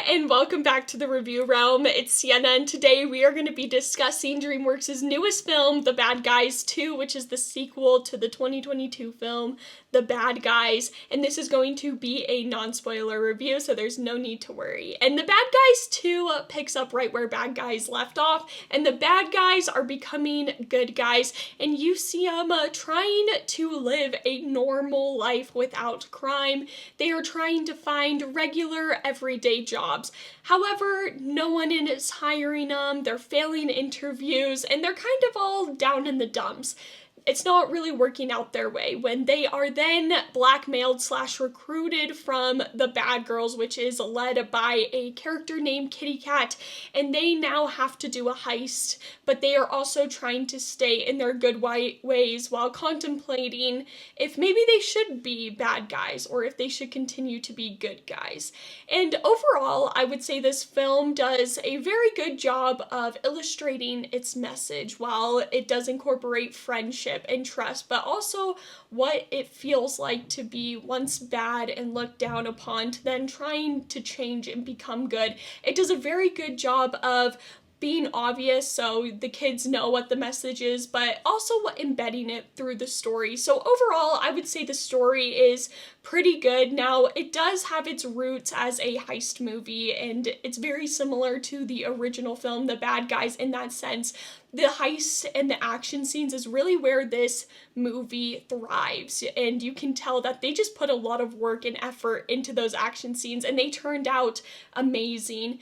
and welcome back to the review realm. It's Sienna, and today we are going to be discussing DreamWorks' newest film, The Bad Guys 2, which is the sequel to the 2022 film, The Bad Guys, and this is going to be a non-spoiler review, so there's no need to worry. And The Bad Guys 2 picks up right where Bad Guys left off, and the bad guys are becoming good guys, and you see them trying to live a normal life without crime. They are trying to find regular, everyday jobs. However, no one is hiring them, they're failing interviews, and they're kind of all down in the dumps. It's not really working out their way when they are then blackmailed / recruited from the Bad Girls, which is led by a character named Kitty Cat, and they now have to do a heist, but they are also trying to stay in their good ways while contemplating if maybe they should be bad guys or if they should continue to be good guys. And overall, I would say this film does a very good job of illustrating its message while it does incorporate friendship and trust, but also what it feels like to be once bad and looked down upon to then trying to change and become good. It does a very good job of being obvious so the kids know what the message is, but also embedding it through the story. So overall, I would say the story is pretty good. Now, it does have its roots as a heist movie, and it's very similar to the original film, The Bad Guys, in that sense. The heist and the action scenes is really where this movie thrives, and you can tell that they just put a lot of work and effort into those action scenes, and they turned out amazing.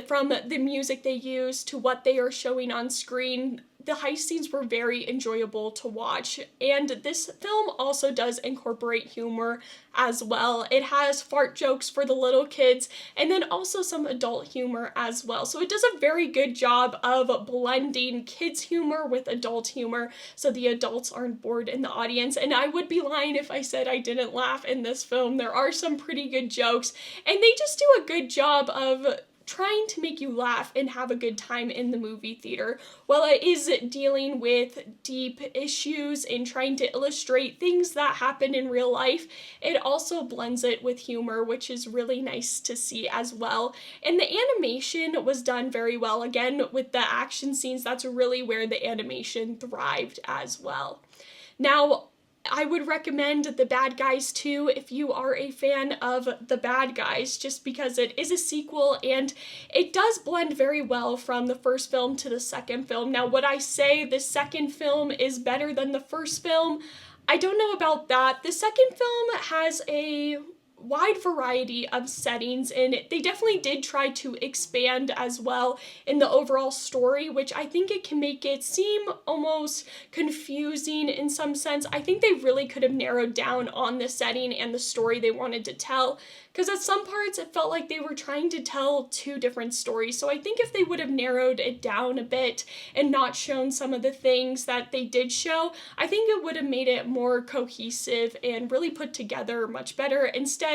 From the music they use to what they are showing on screen, the heist scenes were very enjoyable to watch. And this film also does incorporate humor as well. It has fart jokes for the little kids and then also some adult humor as well. So it does a very good job of blending kids' humor with adult humor so the adults aren't bored in the audience. And I would be lying if I said I didn't laugh in this film. There are some pretty good jokes, and they just do a good job of trying to make you laugh and have a good time in the movie theater. While it is dealing with deep issues and trying to illustrate things that happen in real life, it also blends it with humor, which is really nice to see as well. And the animation was done very well. Again, with the action scenes, that's really where the animation thrived as well. Now, I would recommend The Bad Guys 2 if you are a fan of The Bad Guys, just because it is a sequel and it does blend very well from the first film to the second film. Now, would I say the second film is better than the first film? I don't know about that. The second film has a wide variety of settings, and they definitely did try to expand as well in the overall story, which I think it can make it seem almost confusing in some sense. I think they really could have narrowed down on the setting and the story they wanted to tell, because at some parts it felt like they were trying to tell two different stories. So I think if they would have narrowed it down a bit and not shown some of the things that they did show, I think it would have made it more cohesive and really put together much better. Instead,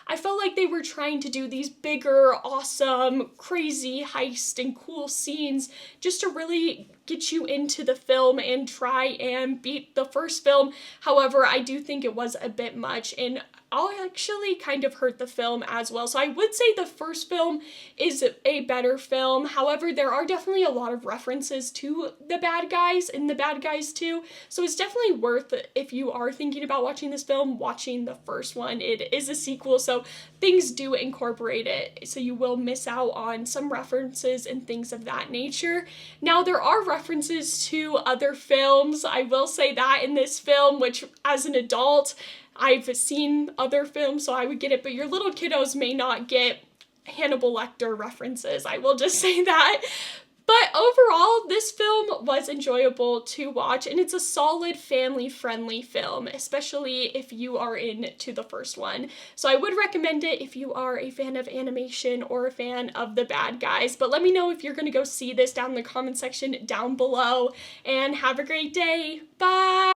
I felt like they were trying to do these bigger, awesome, crazy heist and cool scenes just to really get you into the film and try and beat the first film. However, I do think it was a bit much, and I'll actually kind of hurt the film as well. So I would say the first film is a better film. However, there are definitely a lot of references to the bad guys in The Bad Guys 2. So it's definitely worth, if you are thinking about watching this film, watching the first one. It is a sequel, so things do incorporate it. So you will miss out on some references and things of that nature. Now, there are references to other films. I will say that in this film, which as an adult, I've seen other films, so I would get it, but your little kiddos may not get Hannibal Lecter references. I will just say that. But overall, this film was enjoyable to watch, and it's a solid family-friendly film, especially if you are into the first one. So I would recommend it if you are a fan of animation or a fan of The Bad Guys. But let me know if you're going to go see this down in the comment section down below, and have a great day. Bye!